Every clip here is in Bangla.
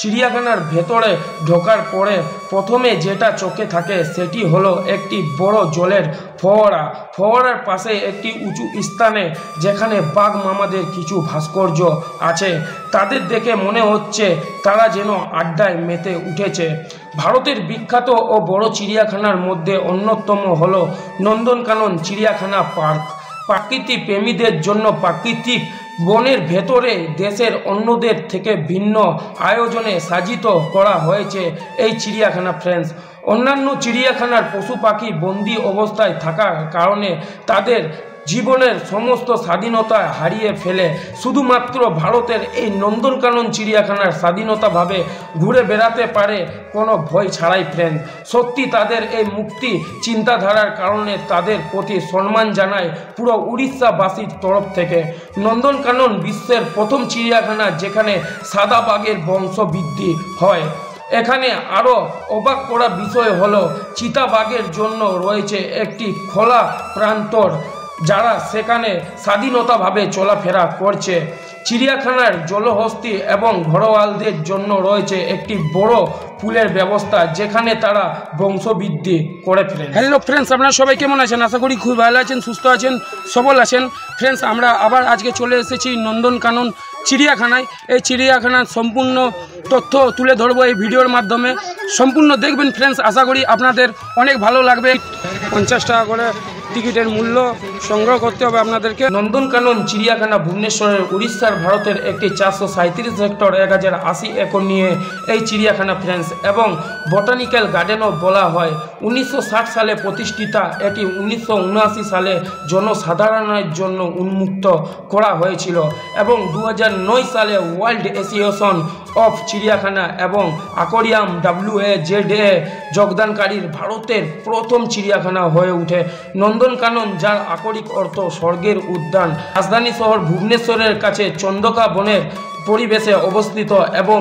চিড়িয়াখানার ভেতরে ঢোকার পরে প্রথমে যেটা চোখে থাকে সেটি হলো একটি বড় জলের ফোয়ারা। ফোয়ারার পাশে একটি উঁচু স্থানে যেখানে বাঘ মামাদের কিছু ভাস্কর্য আছে। তাদের দেখে মনে হচ্ছে তারা যেন আড্ডায় মেতে উঠেছে। ভারতের বিখ্যাত ও বড় চিড়িয়াখানার মধ্যে অন্যতম হলো নন্দনকানন চিড়িয়াখানা পার্ক। প্রাকৃতিক প্রেমীদের জন্য প্রাকৃতিক বনের ভেতরে দেশের অন্যদের থেকে ভিন্ন আয়োজনে সাজিত করা হয়েছে এই চিড়িয়াখানা ফ্রেন্ডস। অন্যান্য চিড়িয়াখানার পশু পাখি বন্দি অবস্থায় থাকার কারণে তাদের জীবনের সমস্ত স্বাধীনতা হারিয়ে ফেলে। শুধুমাত্র ভারতের এই নন্দনকানন চিড়িয়াখানার স্বাধীনতাভাবে ঘুরে বেড়াতে পারে কোনো ভয় ছাড়াই ফ্রেন্ড। সত্যি তাদের এই মুক্তি চিন্তাধারার কারণে তাদের প্রতি সম্মান জানায় পুরো উড়িষ্যাবাসীর তরফ থেকে। নন্দনকানন বিশ্বের প্রথম চিড়িয়াখানা যেখানে সাদা বাঘের বংশবৃদ্ধি হয়। এখানে আরও অবাক করা বিষয় হলো চিতাবাঘের জন্য রয়েছে একটি খোলা প্রান্তর, যারা সেখানে স্বাধীনতাভাবে চলাফেরা করছে। চিড়িয়াখানার জলহস্তি এবং ঘরোয়ালদের জন্য রয়েছে একটি বড় পুলের ব্যবস্থা যেখানে তারা বংশবৃদ্ধি করে ফেলেন। হ্যালো ফ্রেন্ডস, আপনারা সবাই কেমন আছেন? আশা করি খুব ভালো আছেন, সুস্থ আছেন, সবল আছেন। ফ্রেন্ডস, আমরা আবার আজকে চলে এসেছি নন্দনকানন চিড়িয়াখানায়। এই চিড়িয়াখানার সম্পূর্ণ তথ্য তুলে ধরবো এই ভিডিওর মাধ্যমে। সম্পূর্ণ দেখবেন ফ্রেন্ডস, আশা করি আপনাদের অনেক ভালো লাগবে। 50 টাকা করে টিকিটের মূল্য সংগ্রহ করতে হবে আপনাদেরকে। নন্দনকানন চিড়িয়াখানা ভুবনেশ্বরের উড়িষ্যার ভারতের একটি 437 হেক্টর 1080 একর নিয়ে এই চিড়িয়াখানা ফ্রেন্ডস, এবং বটানিক্যাল গার্ডেনও বলা হয়। 1960 সালে প্রতিষ্ঠিতা এটি 1979 সালে জনসাধারণের জন্য উন্মুক্ত করা হয়েছিল এবং 2009 সালে ওয়ার্ল্ড অ্যাসোসিয়েশন অফ চিড়িয়াখানা এবং অ্যাকোয়ারিয়াম WAZA যোগদানকারীর ভারতের প্রথম চিড়িয়াখানা হয়ে ওঠে নন্দনকানন, যার আক্ষরিক অর্থ স্বর্গের উদ্যান। রাজধানী শহর ভুবনেশ্বরের কাছে চন্দকা বনের পরিবেশে অবস্থিত এবং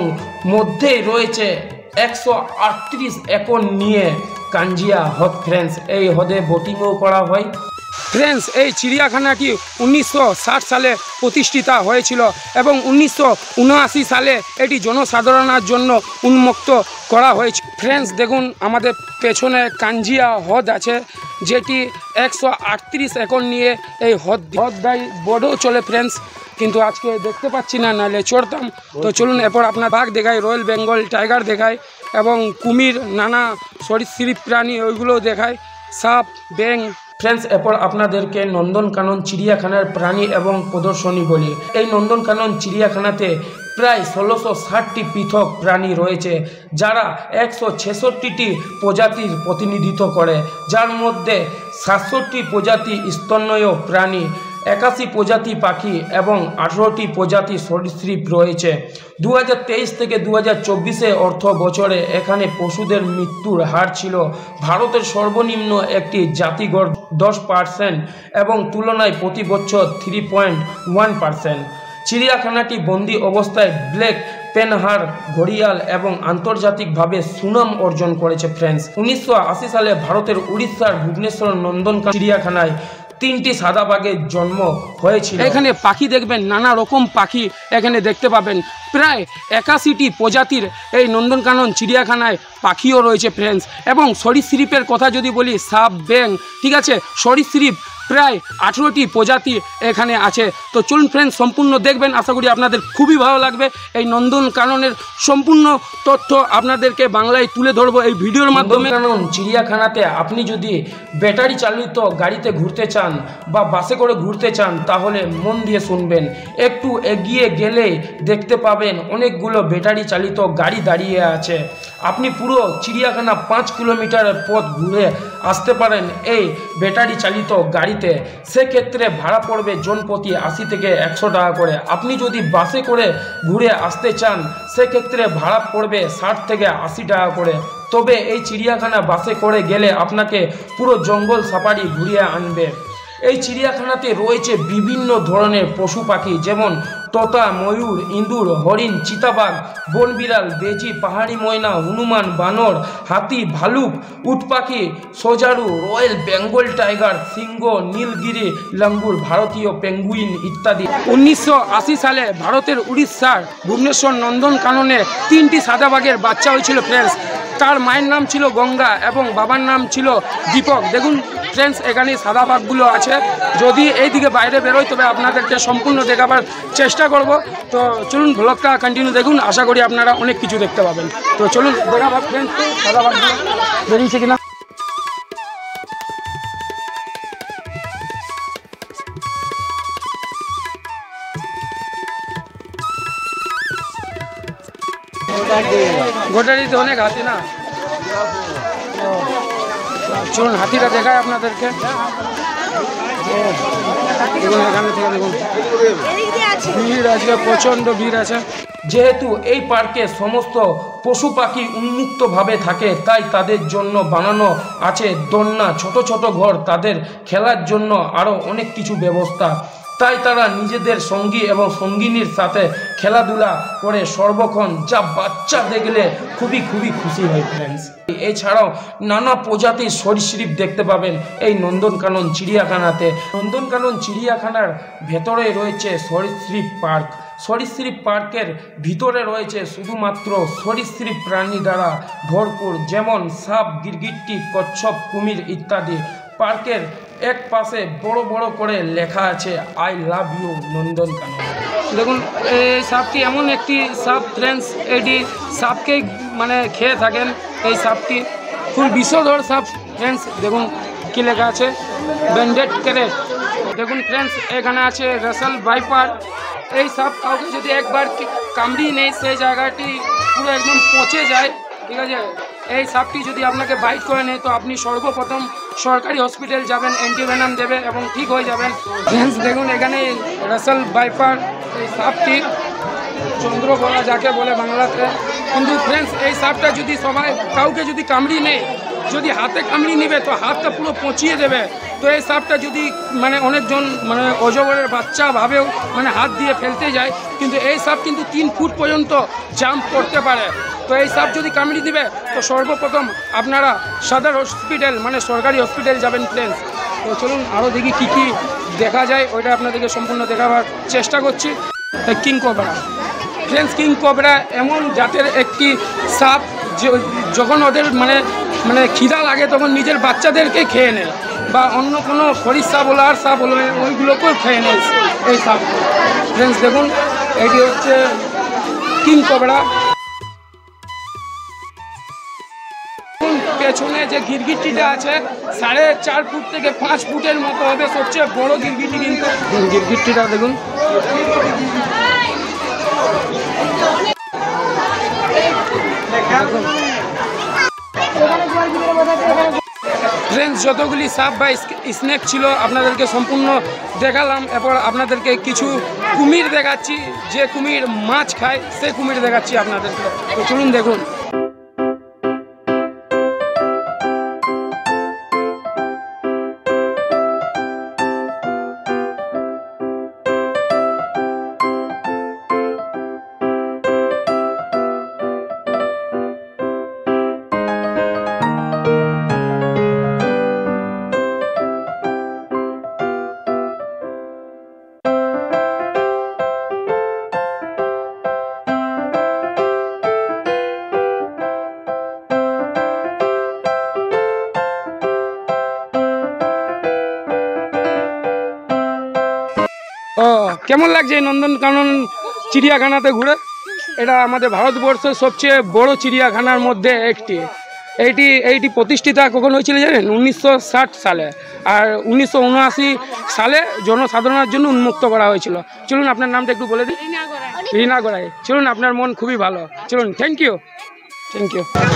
মধ্যেই রয়েছে 138 একর নিয়ে কাঞ্জিয়া হ্রদ ফ্রেন্ডস। এই হ্রদে বোটিংও করা হয় ফ্রেন্ডস। এই চিড়িয়াখানাটি 1960 সালে প্রতিষ্ঠিতা হয়েছিল এবং 1979 সালে এটি জনসাধারণের জন্য উন্মুক্ত করা হয়েছে ফ্রেন্ডস। দেখুন আমাদের পেছনে কাঞ্জিয়া হ্রদ আছে, যেটি 138 একর নিয়ে এই হ্রদটাই বড়ও চলে ফ্রেন্ডস, কিন্তু আজকে দেখতে পাচ্ছি না, নাহলে চড়তাম। তো চলুন এরপর আপনার বাঘ দেখায়, রয়্যাল বেঙ্গল টাইগার দেখায় এবং কুমির, নানা সরীসৃপ প্রাণী ওইগুলোও দেখায়, সাপ, ব্যাঙ ফ্রেন্ডস। এরপর আপনাদেরকে নন্দনকানন চিড়িয়াখানার প্রাণী এবং প্রদর্শনী বলি। এই নন্দনকানন চিড়িয়াখানাতে প্রায় 1660টি পৃথক প্রাণী রয়েছে, যারা 166টি প্রজাতির প্রতিনিধিত্ব করে, যার মধ্যে 67টি প্রজাতি স্তন্যয় প্রাণী, 81 প্রজাতি পাখি এবং 18টি প্রজাতি সরীসৃপ রয়েছে। 2023 থেকে 2024 অর্থ বছরে এখানে পশুদের মৃত্যুর হার ছিল ভারতের সর্বনিম্ন একটি জাতিগড় 10% এবং তুলনায় প্রতি বছর 3.1%। চিড়িয়াখানাটি বন্দি অবস্থায় ব্ল্যাক পেনহার ঘড়িয়াল এবং আন্তর্জাতিকভাবে সুনাম অর্জন করেছে ফ্রেন্ডস। 1980 সালে ভারতের উড়িষ্যার ভুবনেশ্বর নন্দনকানন চিড়িয়াখানায় 3টি সাদা বাঘের জন্ম হয়েছিল। এখানে পাখি দেখবেন, নানা রকম পাখি এখানে দেখতে পাবেন। প্রায় 81টি প্রজাতির এই নন্দনকানন চিড়িয়াখানায় পাখিও রয়েছে ফ্রেন্ডস। এবং সরীসৃপের কথা যদি বলি, সাপ, ব্যাঙ, ঠিক আছে, সরীসৃপ প্রায় 18টি প্রজাতি এখানে আছে। তো চলুন ফ্রেন্ডস, সম্পূর্ণ দেখবেন, আশা করি আপনাদের খুবই ভালো লাগবে। এই নন্দনকাননের সম্পূর্ণ তথ্য আপনাদেরকে বাংলায় তুলে ধরবো এই ভিডিওর মাধ্যমে। নন্দনকানন চিড়িয়াখানাতে আপনি যদি ব্যাটারি চালিত গাড়িতে ঘুরতে চান বা বাসে করে ঘুরতে চান, তাহলে মন দিয়ে শুনবেন। একটু এগিয়ে গেলেই দেখতে পাবেন অনেকগুলো ব্যাটারি চালিত গাড়ি দাঁড়িয়ে আছে। আপনি পুরো চিড়িয়াখানা 5 কিলোমিটারের পথ ঘুরে আসতে পারেন এই ব্যাটারি চালিত গাড়িতে। সেক্ষেত্রে ভাড়া পড়বে জনপ্রতি 80 থেকে 100 টাকা করে। আপনি যদি বাসে করে ঘুরে আসতে চান, সেক্ষেত্রে ভাড়া পড়বে 60 থেকে 80 টাকা করে। তবে এই চিড়িয়াখানা বাসে করে গেলে আপনাকে পুরো জঙ্গল সাফারি ঘুরিয়ে আনবে। এই চিড়িয়াখানাতে রয়েছে বিভিন্ন ধরনের পশু পাখি, যেমন তোতা, ময়ূর, ইঁদুর, হরিণ, চিতাবাঘ, বনবিড়াল, বেজি, পাহাড়ি ময়না, হনুমান, বানর, হাতি, ভালুক, উট পাখি, সোজারু, রয়্যাল বেঙ্গল টাইগার, সিংহ, নীলগিরি লাঙ্গুর, ভারতীয় পেঙ্গুইন ইত্যাদি। 1980 সালে ভারতের উড়িষ্যার ভুবনেশ্বর নন্দনকাননে 3টি সাদা বাঘের বাচ্চা হয়েছিল ফ্রেন্ডস। তার মায়ের নাম ছিল গঙ্গা এবং বাবার নাম ছিল দীপক। দেখুন ফ্রেন্ডস, এখানে সাদা বাঘগুলো আছে। যদি এইদিকে বাইরে বেরোয় তবে আপনাদেরকে সম্পূর্ণ দেখাবার চেষ্টা করব। তো চলুন ব্লগটা কন্টিনিউ দেখুন, আশা করি আপনারা অনেক কিছু দেখতে পাবেন। তো চলুন দেখাবার ফ্রেন্ডস সাদা বাঘগুলো বেরিয়েছে কিনা। গোটারিতে অনেক হাতি না, চলুন হাতিটা দেখায় আপনাদেরকে। দেখুন এখানে থেকে দেখুন ভিড় আছে, প্রচণ্ড ভিড় আছে। যেহেতু এই পার্কে সমস্ত পশু পাখি উন্মুক্তভাবে থাকে, তাই তাদের জন্য বানানো আছে দোলনা, ছোট ছোট ঘর, তাদের খেলার জন্য আরও অনেক কিছু ব্যবস্থা। তাই তারা নিজেদের সঙ্গী এবং সঙ্গিনীর সাথে খেলাধুলা করে সর্বক্ষণ, যা বাচ্চা দেখলে খুবই খুশি হয় ফ্রেন্ডস। এছাড়াও নানা প্রজাতির সরীসৃপ দেখতে পাবেন এই নন্দনকানন চিড়িয়াখানাতে। নন্দনকানন চিড়িয়াখানার ভেতরে রয়েছে সরীসৃপ পার্ক। সরীসৃপ পার্কের ভিতরে রয়েছে শুধুমাত্র সরীসৃপ প্রাণী দ্বারা ভরপুর, যেমন সাপ, গিরগিট্টি, কচ্ছপ, কুমির ইত্যাদি। পার্কের এক পাশে বড় বড় করে লেখা আছে আই লাভ ইউ নন্দনকানন। দেখুন এই সাপটি এমন একটি সাপ ফ্রেন্ডস, এটি সাপকে মানে খেয়ে থাকেন। এই সাপটি খুব বিষধর সাপ ফ্রেন্ডস। দেখুন কি লেখা আছে, ব্যান্ডেড ক্যারেট। দেখুন ফ্রেন্ডস এখানে আছে রাসেল ভাইপার। এই সাপ কাউকে যদি একবার কামড়িয়ে নেয় সেই জায়গাটি পুরো একদম পচে যায়, ঠিক আছে। এই সাপটি যদি আপনাকে বাইট করে নেয় তো আপনি সর্বপ্রথম সরকারি হসপিটাল যাবেন, অ্যান্টিভেনাম দেবে এবং ঠিক হয়ে যাবেন। ফ্রেন্ডস দেখুন এখানে রাসেল ভাইপার, এই সাপটি চন্দ্রগড়া যাকে বলে বাংলাতে। কিন্তু ফ্রেন্ডস এই সাপটা যদি কাউকে যদি কামড়িয়ে নেয়, যদি হাতে কামড়িয়ে নেবে তো হাতটা পুরো পচিয়ে দেবে। তো এই সাপটা যদি মানে অনেকজন মানে অজগরের বাচ্চা ভাবেও মানে হাত দিয়ে ফেলতে যায়, কিন্তু এই সাপ কিন্তু 3 ফুট পর্যন্ত জাম্প করতে পারে। তো এই সাপ যদি কামড়িয়ে দিবে তো সর্বপ্রথম আপনারা সদর হসপিটাল মানে সরকারি হসপিটাল যাবেন ফ্রেন্ডস। তো চলুন আরও দেখি কী দেখা যায়, ওইটা আপনাদেরকে সম্পূর্ণ দেখাবার চেষ্টা করছি। King cobra friends, king cobra এমন জাতের একটি সাপ যখন ওদের মানে খিদা লাগে তখন নিজের বাচ্চাদেরকে খেয়ে নেয়, বা অন্য কোনো খরিস সাপ হলো আর সাপ হলো ওইগুলোকেও খেয়ে নেয় এই সাপ। ফ্রেন্ডস দেখুন এটি হচ্ছে কিং কোবরা। পেছনে যে গিরগিট্টিটা আছে 4.5 ফুট থেকে 5 ফুটের মতো হবে, সবচেয়ে বড় গিরগিট্টি। কিন্তু গিরগিট্টিটা দেখুন ফ্রেন্ডস যতগুলি সাপ বা স্নেক ছিল আপনাদেরকে সম্পূর্ণ দেখালাম। এরপর আপনাদেরকে কিছু কুমির দেখাচ্ছি, যে কুমির মাছ খায় সে কুমির দেখাচ্ছি আপনাদেরকে। তো চলুন দেখুন। কেমন লাগছে এই নন্দনকানন চিড়িয়াখানাতে ঘুরে? এটা আমাদের ভারতবর্ষের সবচেয়ে বড় চিড়িয়াখানার মধ্যে একটি। এইটি প্রতিষ্ঠিতা কখন হয়েছিল জানেন? 1960 সালে। আর 1979 সালে জনসাধারণের জন্য উন্মুক্ত করা হয়েছিল। চলুন আপনার নামটা একটু বলে দিন। রিনা গোড়াই। চলুন আপনার মন খুবই ভালো। চলুন, থ্যাংক ইউ।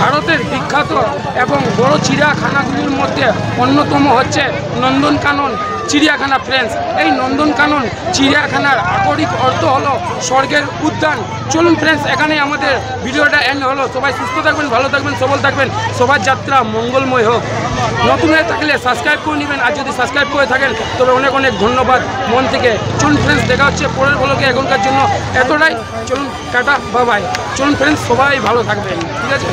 ভারতের বিখ্যাত এবং বড় চিড়িয়াখানাগুলির মধ্যে অন্যতম হচ্ছে নন্দনকানন চিড়িয়াখানা ফ্রেন্ডস। এই নন্দনকানন চিড়িয়াখানার আক্ষরিক অর্থ হলো স্বর্গের উদ্যান। চলুন ফ্রেন্ডস, এখানে আমাদের ভিডিওটা এন্ড হলো। সবাই সুস্থ থাকবেন, ভালো থাকবেন, সবল থাকবেন, সবার যাত্রা মঙ্গলময় হোক। নতুন হয়ে থাকলে সাবস্ক্রাইব করে নেবেন, আর যদি সাবস্ক্রাইব করে থাকেন তবে অনেক অনেক ধন্যবাদ মন থেকে। চলুন ফ্রেন্ডস, দেখা হচ্ছে পরের ব্লগে। এখনকার জন্য এতটাই, চলুন টাটা, বাই বাই। চলুন ফ্রেন্ডস, সবাই ভালো থাকবেন, ঠিক আছে।